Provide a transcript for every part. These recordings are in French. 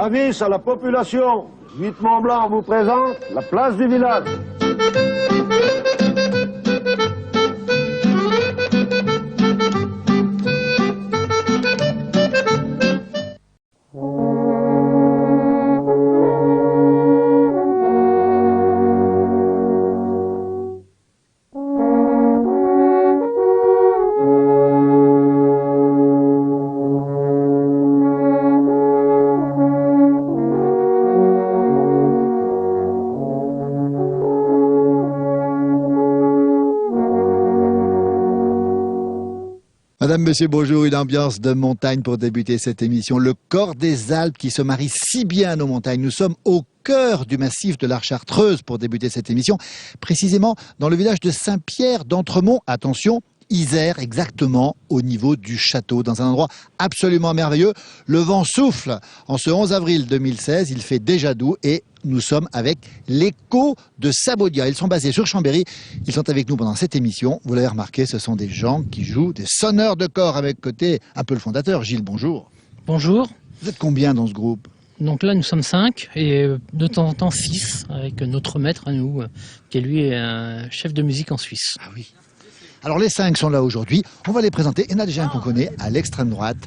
Avis à la population, 8 Mont-Blanc vous présente la place du village. Madame, Monsieur, bonjour. Une ambiance de montagne pour débuter cette émission. Le corps des Alpes qui se marie si bien à nos montagnes. Nous sommes au cœur du massif de la Chartreuse pour débuter cette émission. Précisément dans le village de Saint-Pierre d'Entremont. Attention, Isère, exactement au niveau du château, dans un endroit absolument merveilleux. Le vent souffle. En ce 11 avril 2016, il fait déjà doux et nous sommes avec l'écho de Sabodia. Ils sont basés sur Chambéry. Ils sont avec nous pendant cette émission. Vous l'avez remarqué, ce sont des gens qui jouent des sonneurs de corps avec côté un peu le fondateur. Gilles, bonjour. Bonjour. Vous êtes combien dans ce groupe? Donc là, nous sommes 5 et de temps en temps 6 avec notre maître à nous, qui lui est un chef de musique en Suisse. Ah oui. Alors les 5 sont là aujourd'hui. On va les présenter. Il y en a déjà un qu'on connaît à l'extrême droite.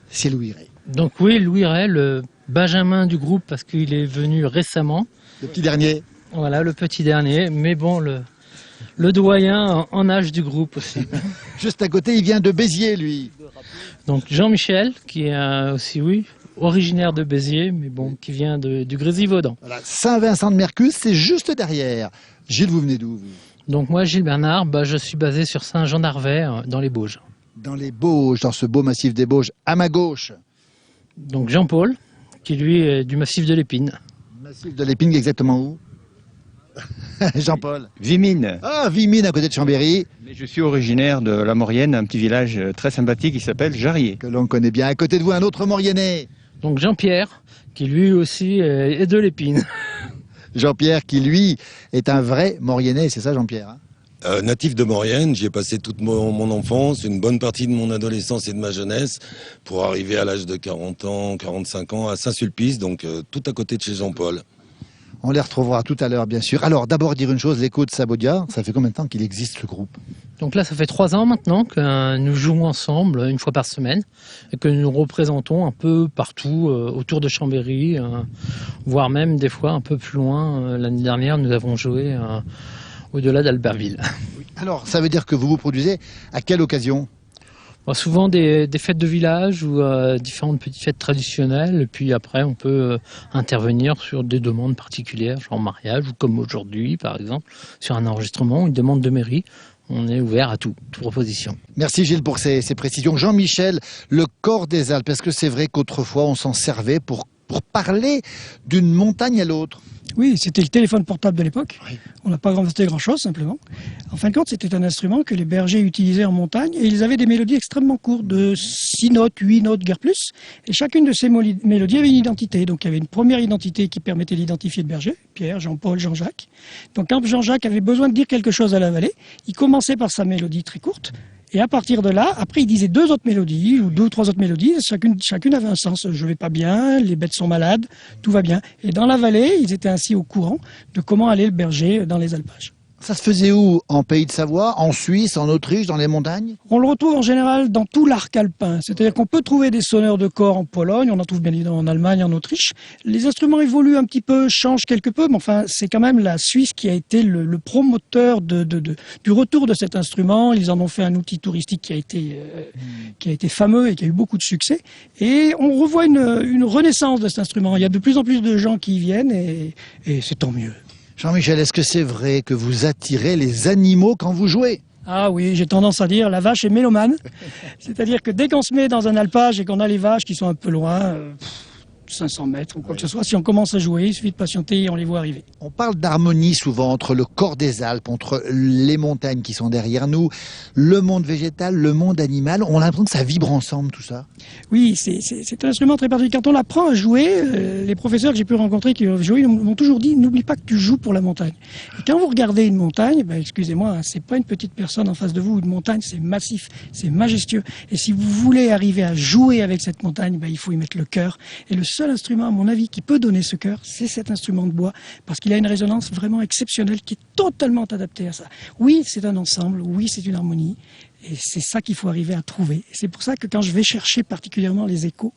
C'est Louis Ray. Donc oui, Louis Ray, le Benjamin du groupe parce qu'il est venu récemment. Le petit dernier. Voilà, le petit dernier. Mais bon, le doyen en âge du groupe aussi. Juste à côté, il vient de Béziers, lui. Donc Jean-Michel, qui est aussi, oui, originaire de Béziers, mais bon, qui vient du Grésivaudan. Voilà. Saint-Vincent de Mercus, c'est juste derrière. Gilles, vous venez d'où, vous? Donc moi, Gilles Bernard, je suis basé sur Saint-Jean-d'Arvey, dans les Bauges. Dans les Bauges, dans ce beau massif des Bauges, à ma gauche. Donc Jean-Paul, qui lui est du massif de l'Épine. Massif de l'Épine, exactement où? Jean-Paul. Vimines. Ah, Vimines, à côté de Chambéry. Mais je suis originaire de la Maurienne, un petit village très sympathique qui s'appelle Jarrier. Que l'on connaît bien. À côté de vous, un autre Mauriennais. Donc Jean-Pierre, qui lui aussi est de l'Épine. Jean-Pierre, qui lui est un vrai Mauriennais, c'est ça Jean-Pierre, hein? Natif de Maurienne, j'y ai passé toute mon enfance, une bonne partie de mon adolescence et de ma jeunesse, pour arriver à l'âge de 40 ans, 45 ans, à Saint-Sulpice, donc tout à côté de chez Jean-Paul. On les retrouvera tout à l'heure, bien sûr. Alors, d'abord dire une chose, l'écho de Sabodia, ça fait combien de temps qu'il existe le groupe? Donc là, ça fait 3 ans maintenant que nous jouons ensemble, une fois par semaine, et que nous représentons un peu partout, autour de Chambéry, voire même des fois un peu plus loin. L'année dernière, nous avons joué au-delà d'Albertville. Alors, ça veut dire que vous vous produisez à quelle occasion? Souvent des fêtes de village ou différentes petites fêtes traditionnelles. Et puis après, on peut intervenir sur des demandes particulières, genre mariage, ou comme aujourd'hui, par exemple, sur un enregistrement, une demande de mairie. On est ouvert à toute proposition. Merci Gilles pour ces précisions. Jean-Michel, le corps des Alpes, est-ce que c'est vrai qu'autrefois on s'en servait pour parler d'une montagne à l'autre? Oui, c'était le téléphone portable de l'époque. Oui. On n'a pas inventé grand-chose, simplement. En fin de compte, c'était un instrument que les bergers utilisaient en montagne et ils avaient des mélodies extrêmement courtes, de 6 notes, 8 notes, guère plus. Et chacune de ces mélodies avait une identité. Donc il y avait une première identité qui permettait d'identifier le berger, Pierre, Jean-Paul, Jean-Jacques. Donc quand Jean-Jacques avait besoin de dire quelque chose à la vallée, il commençait par sa mélodie très courte. Et à partir de là, après, il disait 2 autres mélodies, ou 2 ou 3 autres mélodies, chacune avait un sens. Je vais pas bien, les bêtes sont malades, tout va bien. Et dans la vallée, ils étaient ainsi au courant de comment allait le berger dans les alpages. Ça se faisait où? En Pays de Savoie, en Suisse, en Autriche, dans les montagnes? On le retrouve en général dans tout l'arc alpin. C'est-à-dire qu'on peut trouver des sonneurs de corps en Pologne, on en trouve bien évidemment en Allemagne, en Autriche. Les instruments évoluent un petit peu, changent quelque peu, mais enfin, c'est quand même la Suisse qui a été le promoteur du retour de cet instrument. Ils en ont fait un outil touristique qui a été fameux et qui a eu beaucoup de succès. Et on revoit une renaissance de cet instrument. Il y a de plus en plus de gens qui y viennent et c'est tant mieux. Jean-Michel, est-ce que c'est vrai que vous attirez les animaux quand vous jouez? Ah oui, j'ai tendance à dire la vache est mélomane. C'est-à-dire que dès qu'on se met dans un alpage et qu'on a les vaches qui sont un peu loin, 500 mètres ou quoi que ce soit, si on commence à jouer, il suffit de patienter et on les voit arriver. On parle d'harmonie souvent entre le corps des Alpes, entre les montagnes qui sont derrière nous, le monde végétal, le monde animal. On a l'impression que ça vibre ensemble tout ça. Oui, c'est un instrument très particulier. Quand on apprend à jouer, les professeurs que j'ai pu rencontrer qui ont joué m'ont toujours dit n'oublie pas que tu joues pour la montagne. Et quand vous regardez une montagne, excusez-moi, c'est pas une petite personne en face de vous. Une montagne, c'est massif, c'est majestueux. Et si vous voulez arriver à jouer avec cette montagne, il faut y mettre le cœur. Et le seul instrument, à mon avis, qui peut donner ce chœur, c'est cet instrument de bois, parce qu'il a une résonance vraiment exceptionnelle qui est totalement adaptée à ça. Oui, c'est un ensemble, oui, c'est une harmonie, et c'est ça qu'il faut arriver à trouver. Et c'est pour ça que quand je vais chercher particulièrement les échos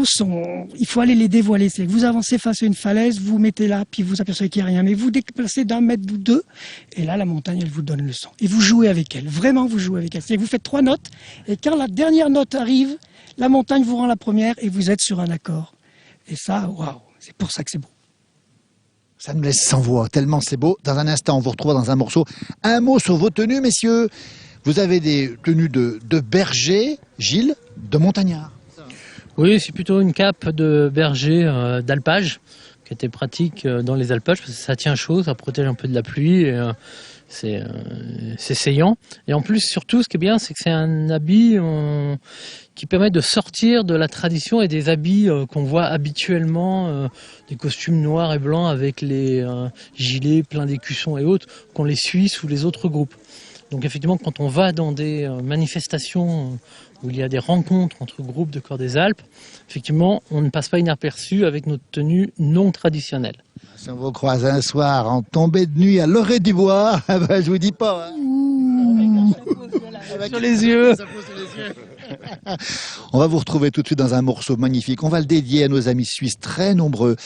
sont, il faut aller les dévoiler. C'est que vous avancez face à une falaise, vous mettez là, puis vous apercevez qu'il n'y a rien. Mais vous déplacez d'un mètre ou deux, et là, la montagne, elle vous donne le son. Et vous jouez avec elle. Vraiment, vous jouez avec elle. C'est que vous faites 3 notes, et quand la dernière note arrive, la montagne vous rend la première, et vous êtes sur un accord. Et ça, waouh, c'est pour ça que c'est beau. Ça nous laisse sans voix, tellement c'est beau. Dans un instant, on vous retrouve dans un morceau. Un mot sur vos tenues, messieurs. Vous avez des tenues de berger, Gilles, de montagnard. Oui, c'est plutôt une cape de berger d'alpage qui était pratique dans les alpages parce que ça tient chaud, ça protège un peu de la pluie. Et, c'est saillant. Et en plus, surtout, ce qui est bien, c'est que c'est un habit qui permet de sortir de la tradition et des habits qu'on voit habituellement, des costumes noirs et blancs avec les gilets pleins d'écussons et autres, qu'on les suit sous les autres groupes. Donc effectivement, quand on va dans des manifestations où il y a des rencontres entre groupes de Corps des Alpes, effectivement, on ne passe pas inaperçu avec notre tenue non traditionnelle. Si on vous croise un soir en tombée de nuit à l'orée du bois, je vous dis pas. Hein. Sur les yeux. On va vous retrouver tout de suite dans un morceau magnifique. On va le dédier à nos amis suisses très nombreux.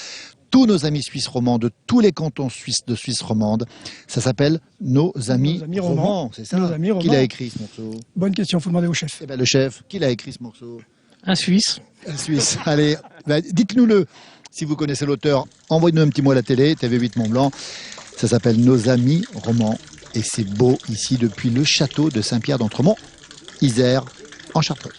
Tous nos amis suisses romands, de tous les cantons suisses de Suisse romande. Ça s'appelle Nos amis romans. C'est ça. Nos amis romans. Qui l'a écrit ce morceau? Bonne question, il faut demander au chef. Eh ben, le chef. Qui l'a écrit ce morceau? Un Suisse. Un Suisse. Allez, dites-nous-le. Si vous connaissez l'auteur, envoyez-nous un petit mot à la télé, TV8 Mont-Blanc. Ça s'appelle Nos amis romans. Et c'est beau ici depuis le château de Saint-Pierre d'Entremont, Isère, en Chartreuse.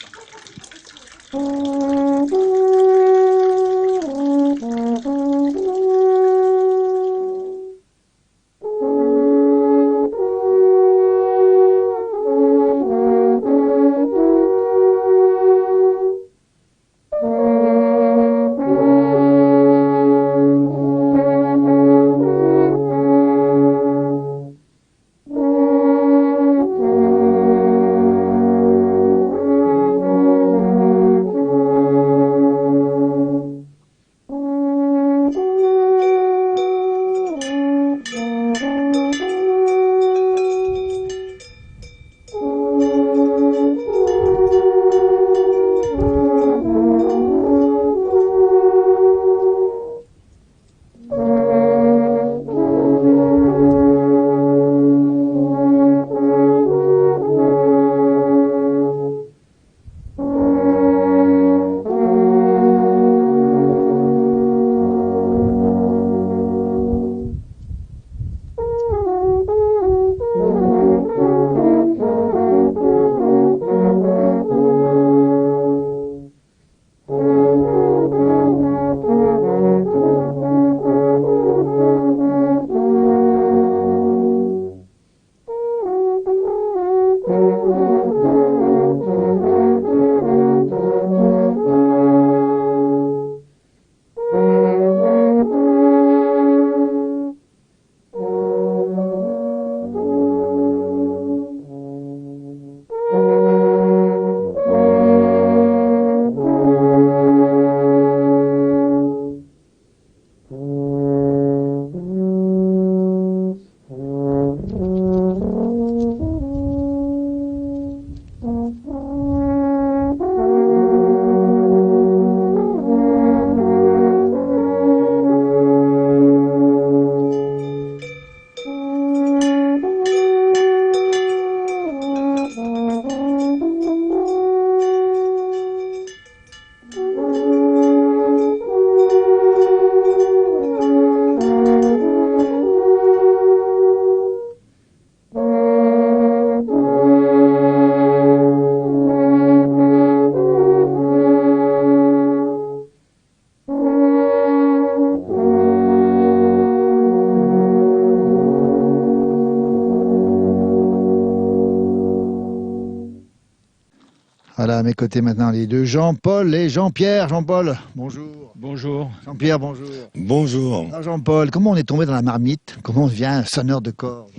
Voilà, à mes côtés maintenant, les deux Jean-Paul et Jean-Pierre. Jean-Paul, bonjour. Bonjour. Jean-Pierre, bonjour. Bonjour. Alors Jean-Paul, comment on est tombé dans la marmite? Comment on devient un sonneur de cordes?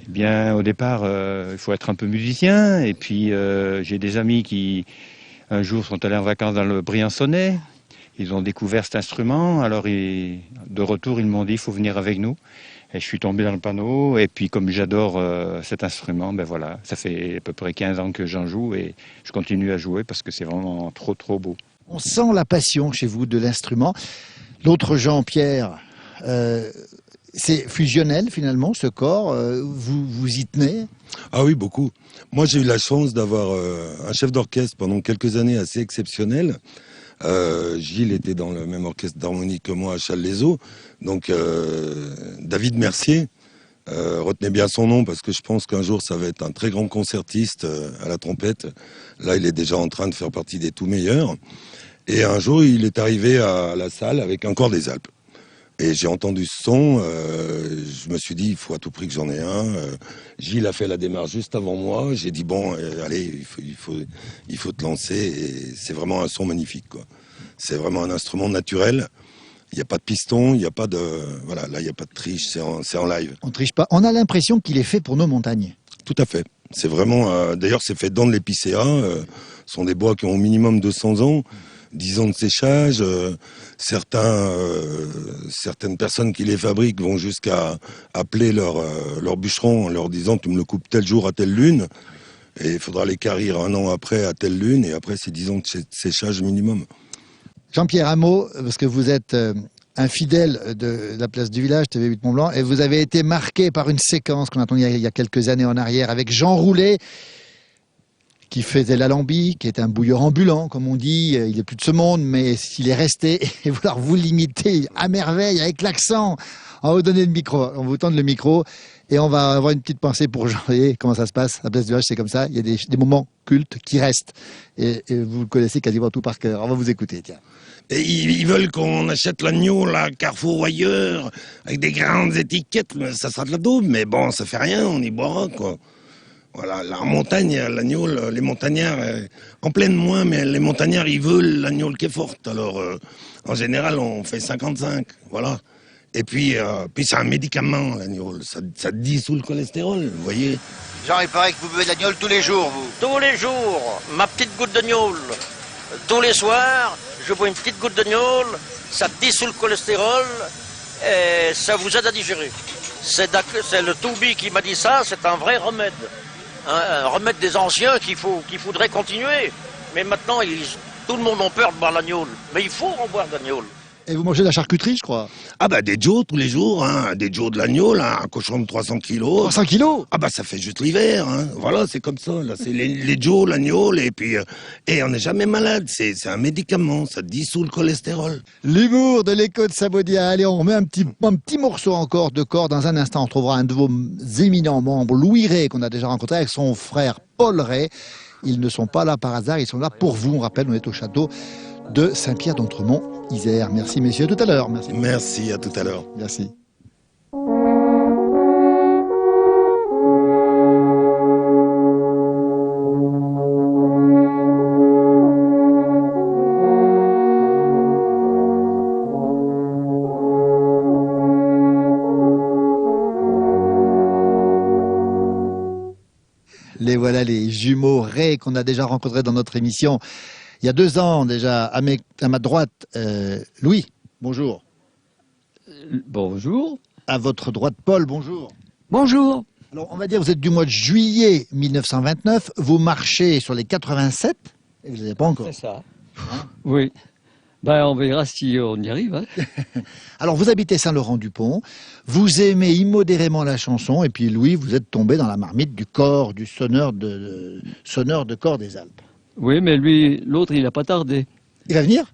Eh bien, au départ, il faut être un peu musicien. Et puis, j'ai des amis Un jour, ils sont allés en vacances dans le Briançonnais. Ils ont découvert cet instrument. Alors, de retour, ils m'ont dit, il faut venir avec nous. Et je suis tombé dans le panneau. Et puis, comme j'adore cet instrument, ben voilà, ça fait à peu près 15 ans que j'en joue. Et je continue à jouer parce que c'est vraiment trop, trop beau. On sent la passion chez vous de l'instrument. L'autre Jean-Pierre, c'est fusionnel finalement, ce corps. Vous y tenez? Ah oui, beaucoup. Moi, j'ai eu la chance d'avoir un chef d'orchestre pendant quelques années assez exceptionnel. Gilles était dans le même orchestre d'harmonie que moi à Challes-les-Eaux. Donc, David Mercier, retenez bien son nom parce que je pense qu'un jour, ça va être un très grand concertiste à la trompette. Là, il est déjà en train de faire partie des tout meilleurs. Et un jour, il est arrivé à la salle avec un corps des Alpes. Et j'ai entendu ce son, je me suis dit, il faut à tout prix que j'en ai un. Gilles a fait la démarche juste avant moi. J'ai dit, bon, allez, il faut te lancer. Et c'est vraiment un son magnifique, quoi. C'est vraiment un instrument naturel. Il n'y a pas de piston, il n'y a pas de... Voilà, là, il n'y a pas de triche, c'est en live. On ne triche pas. On a l'impression qu'il est fait pour nos montagnes. Tout à fait. C'est vraiment... D'ailleurs, c'est fait dans de l'épicéa. Ce sont des bois qui ont au minimum 200 ans. 10 ans de séchage, certaines personnes qui les fabriquent vont jusqu'à appeler leur bûcheron en leur disant tu me le coupes tel jour à telle lune, et il faudra les quérir un an après à telle lune, et après c'est 10 ans de séchage minimum. Jean-Pierre, un mot, parce que vous êtes un fidèle de la place du village, TV8 Mont-Blanc, et vous avez été marqué par une séquence qu'on a entendue il y a quelques années en arrière avec Jean Roulet, qui faisait l'alambic, qui est un bouilleur ambulant, comme on dit. Il est plus de ce monde, mais s'il est resté, et vouloir vous limiter à merveille, avec l'accent, on va vous donner le micro, on va vous tendre le micro, et on va avoir une petite pensée pour Jean. Vous voyez comment ça se passe, la place du village, c'est comme ça, il y a des moments cultes qui restent, et vous le connaissez quasiment tout par cœur. On va vous écouter, tiens. Et ils veulent qu'on achète l'agneau là, à Carrefour ou ailleurs, avec des grandes étiquettes, mais ça sera de la daube, mais bon, ça fait rien, on y boira, quoi. Voilà, la montagne, l'agneau, les montagnards, en pleine moins, mais les montagnards, ils veulent l'agneau qui est forte. Alors, en général, on fait 55, voilà. Et puis c'est un médicament, l'agneau. Ça dissout le cholestérol, vous voyez. Genre, il paraît que vous buvez de l'agneau tous les jours, vous. Tous les jours, ma petite goutte de gnôle. Tous les soirs, je bois une petite goutte de gnôle, ça dissout le cholestérol et ça vous aide à digérer. C'est le Toubi qui m'a dit ça, c'est un vrai remède. Un remède des anciens qu'il faudrait continuer. Mais maintenant, tout le monde a peur de boire l'agneau. Mais il faut en boire de l'agneau. Et vous mangez de la charcuterie, je crois. Ah bah des Joe tous les jours, hein. Des Joe de l'agneau, là, un cochon de 300 kilos. 300 kilos. Ah bah ça fait juste l'hiver, hein. Voilà, c'est comme ça. Là, c'est les Joe, l'agneau, et puis et on n'est jamais malade. C'est un médicament, ça dissout le cholestérol. L'humour de l'écho de Sabodia. Allez, on remet un petit morceau encore de corps. Dans un instant, on retrouvera un de vos éminents membres, Louis Ray, qu'on a déjà rencontré avec son frère Paul Ray. Ils ne sont pas là par hasard, ils sont là pour vous. On rappelle, on est au château de Saint-Pierre d'Entremont, Isère. Merci messieurs, à tout à l'heure. Merci. Merci, à tout à l'heure. Merci. Les voilà, les jumeaux Ray qu'on a déjà rencontrés dans notre émission il y a 2 ans déjà. À ma droite, Louis, bonjour. Bonjour. À votre droite, Paul, bonjour. Bonjour. Alors, on va dire, vous êtes du mois de juillet 1929, vous marchez sur les 87, et vous n'avez pas encore. C'est ça. Hein? Oui. Ben, on verra si on y arrive. Hein. Alors, vous habitez Saint-Laurent-du-Pont, vous aimez immodérément la chanson, et puis Louis, vous êtes tombé dans la marmite du corps, du sonneur de corps des Alpes. Oui, mais lui, l'autre, il n'a pas tardé. Il va venir?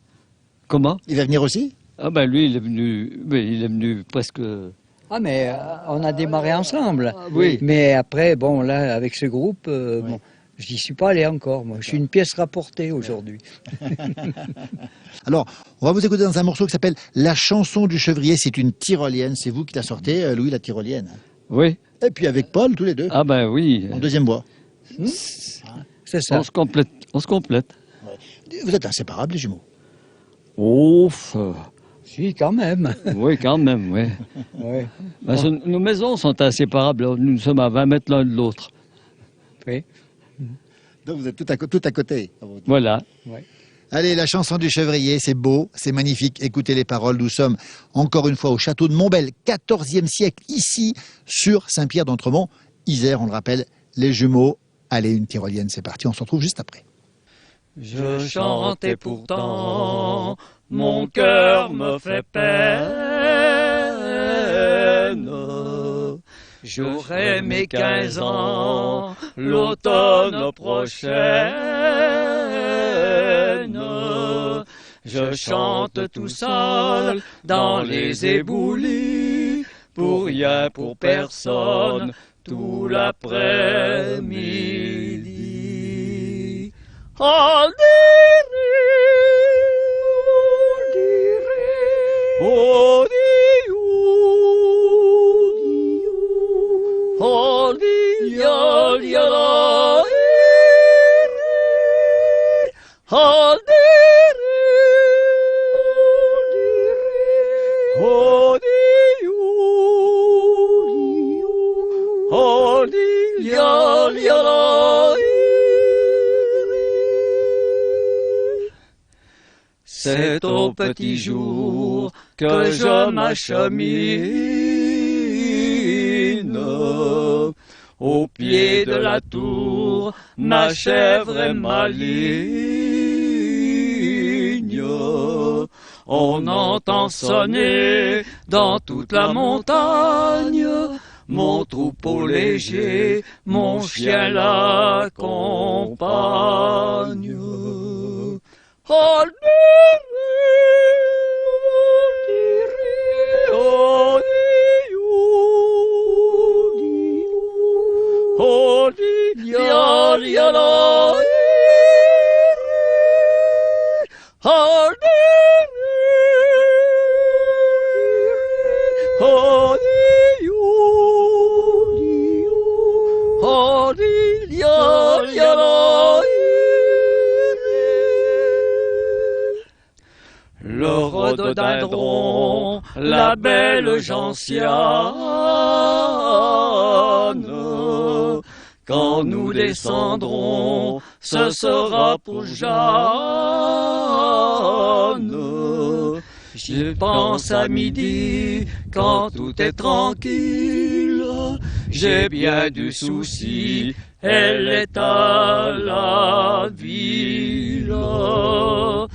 Comment? Il va venir aussi? Ah ben lui, il est venu presque... Ah mais on a démarré ensemble. Oui. Mais après, bon là, avec ce groupe, bon, j'y suis pas allé encore. Moi, je suis une pièce rapportée aujourd'hui. Alors, on va vous écouter dans un morceau qui s'appelle La chanson du chevrier. C'est une tyrolienne. C'est vous qui la sortez, Louis, la tyrolienne. Oui. Et puis avec Paul, tous les deux. Ah ben oui. En deuxième voix. C'est ça. On se complète. On se complète. Ouais. Vous êtes inséparables, les jumeaux. Ouf. Si, quand même. Oui, quand même, oui. Ouais. Parce que nos maisons sont inséparables. Nous sommes à 20 mètres l'un de l'autre. Oui. Donc vous êtes tout à côté. Voilà. Allez, la chanson du Chevrier, c'est beau, c'est magnifique. Écoutez les paroles. Nous sommes encore une fois au château de Montbel, 14e siècle, ici, sur Saint-Pierre d'Entremont, Isère, on le rappelle, les jumeaux. Allez, une tyrolienne, c'est parti, on se retrouve juste après. Je chante et pourtant mon cœur me fait peine. J'aurai mes 15 ans l'automne prochaine. Je chante tout seul dans les éboulis, pour rien, pour personne, tout l'après-midi. Oh, c'est au petit jour que je m'achemine au pied de la tour, ma chèvre et ma ligne. On entend sonner dans toute la montagne mon troupeau léger, mon chien l'accompagne. Oh, le rhododendron, la belle gentiane, quand nous descendrons, ce sera pour Jeanne. J'y pense à midi, quand tout est tranquille, j'ai bien du souci, elle est à la ville. Oh,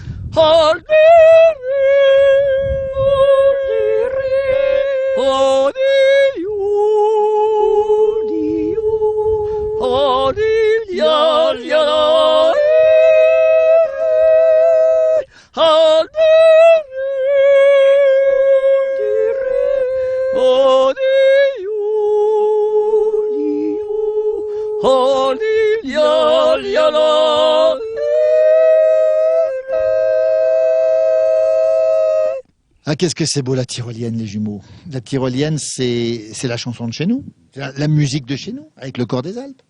Ah, qu'est-ce que c'est beau la tyrolienne, les jumeaux. La tyrolienne, c'est la chanson de chez nous, la musique de chez nous, avec le corps des Alpes.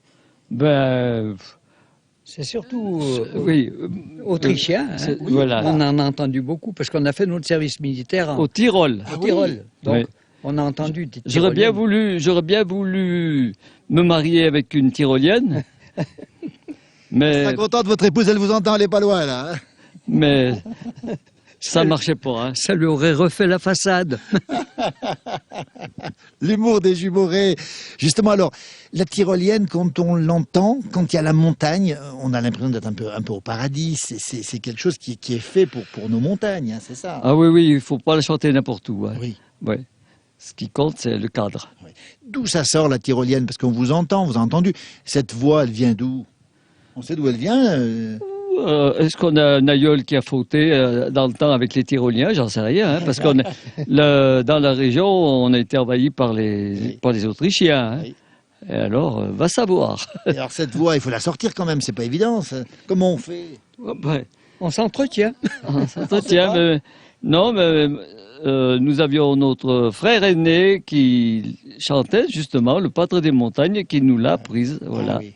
Ben, C'est surtout oui, autrichien. Hein. oui, voilà. On en a entendu beaucoup parce qu'on a fait notre service militaire Au Tyrol. au Tyrol. Donc, Oui. on a entendu des J'aurais bien tyroliennes. voulu me marier avec une tyrolienne. Je mais, suis content de votre épouse, elle vous entend, elle est pas loin là. Hein. mais ça marchait pas. Hein. Ça lui aurait refait la façade. L'humour des jumeaux raies. Justement, alors, la tyrolienne, quand on l'entend, quand il y a la montagne, on a l'impression d'être un peu au paradis. C'est quelque chose qui est fait pour nos montagnes, hein, c'est ça. Ah oui, oui, il faut pas la chanter n'importe où. Hein. Oui. Ouais. Ce qui compte, c'est le cadre. D'où ça sort la tyrolienne? Parce qu'on vous entend, vous avez entendu. Cette voix, elle vient d'où? On sait d'où elle vient Est-ce qu'on a un aïeul qui a fauté dans le temps avec les Tyroliens? J'en sais rien, hein, parce qu'on dans la région, on a été envahi par les Autrichiens. Hein. Oui. Et alors, va savoir. Et alors cette voix, il faut la sortir quand même, c'est pas évident. Ça. Comment on fait? Ouais. On s'entretient. On s'entretient, mais non, mais nous avions notre frère aîné qui chantait justement le Pâtre des montagnes, qui nous l'a prise. Voilà. Ah oui.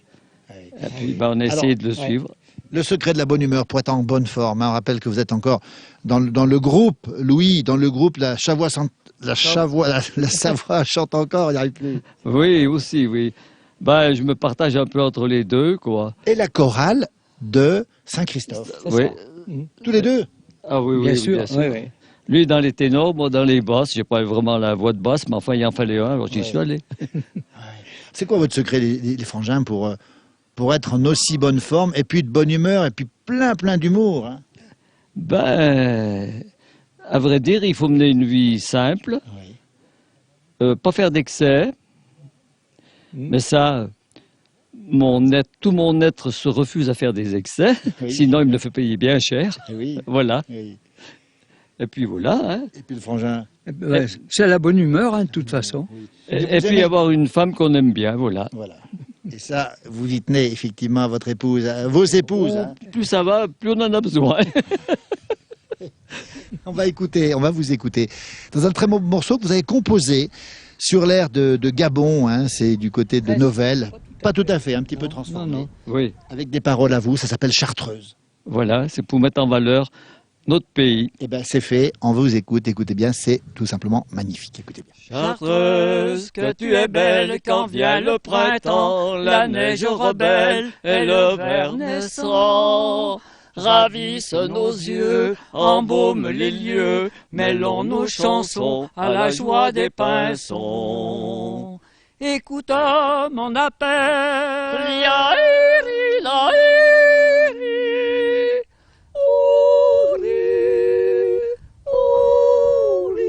Et puis, ben, on a essayé de le suivre. Le secret de la bonne humeur pour être en bonne forme. Hein. On rappelle que vous êtes encore dans le groupe, Louis, dans le groupe La Savoie chante encore, il n'y arrive plus. Oui, aussi, oui. Ben, je me partage un peu entre les deux, quoi. Et la chorale de Saint-Christophe. Oui. Tous les deux. Ah oui, oui, Bien sûr. bien sûr. Oui, oui. Lui dans les ténors, moi dans les basses. J'ai pas vraiment la voix de basse, mais enfin, il en fallait un, alors j'y suis allé. C'est quoi votre secret, les frangins, pour être en aussi bonne forme, et puis de bonne humeur, et puis plein d'humour, hein? Ben, à vrai dire, il faut mener une vie simple, pas faire d'excès, mais ça, tout mon être se refuse à faire des excès, sinon il me le fait payer bien cher. Oui. Voilà. Oui. Et puis voilà. Hein. Et puis le frangin. Ben, c'est la bonne humeur, hein, de toute façon. Et puis avoir une femme qu'on aime bien, voilà. Voilà. Et ça, vous y tenez effectivement à votre épouse, à vos épouses. Hein. Plus ça va, plus on en a besoin. On va vous écouter dans un très beau morceau que vous avez composé sur l'air de Gabon, hein, c'est du côté de Novelle. Pas tout à fait, un petit peu transformé. Non. Oui, Avec des paroles à vous, ça s'appelle Chartreuse. voilà, c'est pour mettre en valeur notre pays. Eh bien, c'est fait, on vous écoute, écoutez bien, c'est tout simplement magnifique, écoutez bien. Chartreuse, que tu es belle quand vient le printemps, la neige rebelle et le ver naissant. Ravissent nos yeux, embaument les lieux, mêlons nos chansons à la joie des pinsons. Écoute mon appel, liaïri, laïri, ouri, ouri.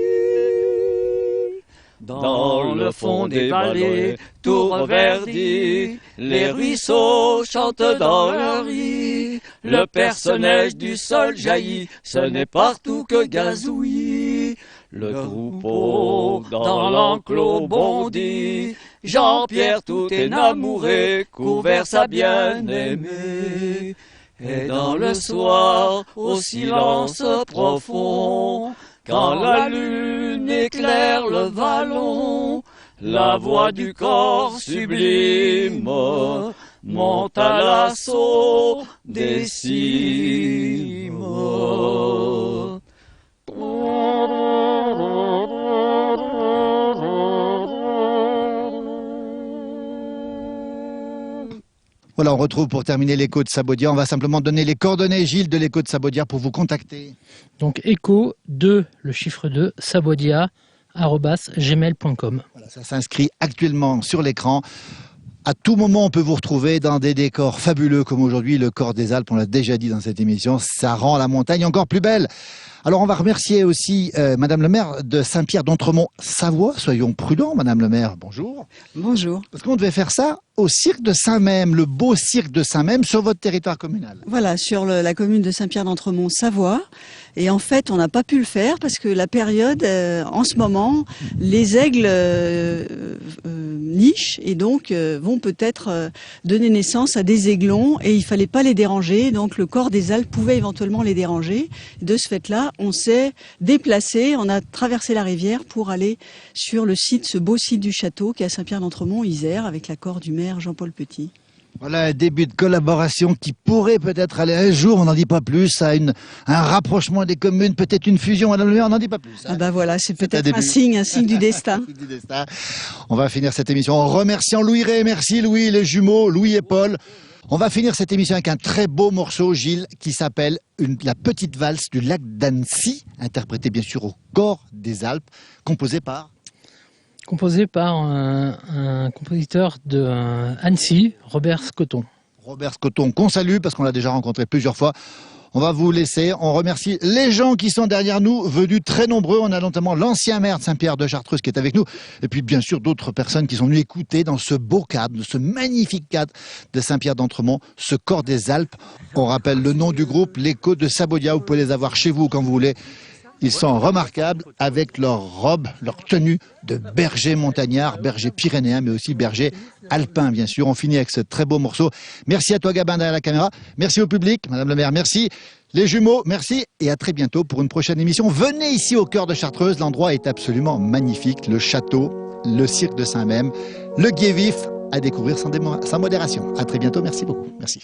Dans le fond des vallées, tout reverdit, les ruisseaux chantent dans leur riz. Le personnage du sol jaillit, ce n'est partout que gazouillis. Le troupeau dans l'enclos bondit, Jean-Pierre tout énamouré court vers sa bien-aimée. Et dans le soir, au silence profond, quand la lune éclaire le vallon, la voix du corps sublime monte à l'assaut des cimes. Voilà, on retrouve pour terminer l'écho de Sabodia. On va simplement donner les coordonnées, Gilles, de l'écho de Sabodia pour vous contacter. Donc écho 2, le chiffre 2, sabodia@gmail.com. Voilà, ça s'inscrit actuellement sur l'écran. À tout moment, on peut vous retrouver dans des décors fabuleux comme aujourd'hui, le Corps des Alpes, on l'a déjà dit dans cette émission, ça rend la montagne encore plus belle. Alors on va remercier aussi Madame le maire de Saint-Pierre d'Entremont, Savoie. Soyons prudents, Madame le maire, bonjour. Bonjour. Parce qu'on devait faire ça au cirque de Saint-Même, le beau cirque de Saint-Même sur votre territoire communal. Voilà, sur la commune de Saint-Pierre d'Entremont, Savoie. Et en fait, on n'a pas pu le faire parce que la période, en ce moment, les aigles nichent et donc vont peut-être donner naissance à des aiglons et il fallait pas les déranger. Donc le Corps des Alpes pouvait éventuellement les déranger. De ce fait-là, on s'est déplacé, on a traversé la rivière pour aller sur le site, ce beau site du château qui est à Saint-Pierre d'Entremont, Isère, avec l'accord du maire Jean-Paul Petit. Voilà un début de collaboration qui pourrait peut-être aller un jour, on n'en dit pas plus, à un rapprochement des communes, peut-être une fusion, Madame le maire, on n'en dit pas plus. Hein. Ah bah voilà, c'est peut-être un signe du destin. On va finir cette émission en remerciant Louis Rey, merci Louis, les jumeaux, Louis et Paul. On va finir cette émission avec un très beau morceau, Gilles, qui s'appelle La petite valse du lac d'Annecy, interprété bien sûr au Corps des Alpes, composé par un compositeur de Annecy, Robert Scotton. Robert Scotton, qu'on salue parce qu'on l'a déjà rencontré plusieurs fois. On va vous laisser. On remercie les gens qui sont derrière nous, venus très nombreux. On a notamment l'ancien maire de Saint-Pierre de Chartreuse qui est avec nous. Et puis, bien sûr, d'autres personnes qui sont venues écouter dans ce beau cadre, ce magnifique cadre de Saint-Pierre d'Entremont, ce Corps des Alpes. On rappelle le nom du groupe, l'écho de Sabodia. Vous pouvez les avoir chez vous quand vous voulez. Ils sont remarquables avec leurs robes, leur tenue de berger montagnard, berger pyrénéen, mais aussi berger alpin, bien sûr. On finit avec ce très beau morceau. Merci à toi, Gabin, derrière la caméra. Merci au public, Madame le maire, merci. Les jumeaux, merci. Et à très bientôt pour une prochaine émission. Venez ici au cœur de Chartreuse. L'endroit est absolument magnifique. Le château, le cirque de Saint-Même, le gué vif à découvrir sans modération. À très bientôt. Merci beaucoup. Merci.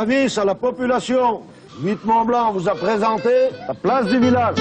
Avis à la population, 8 Mont-Blanc vous a présenté la place du village.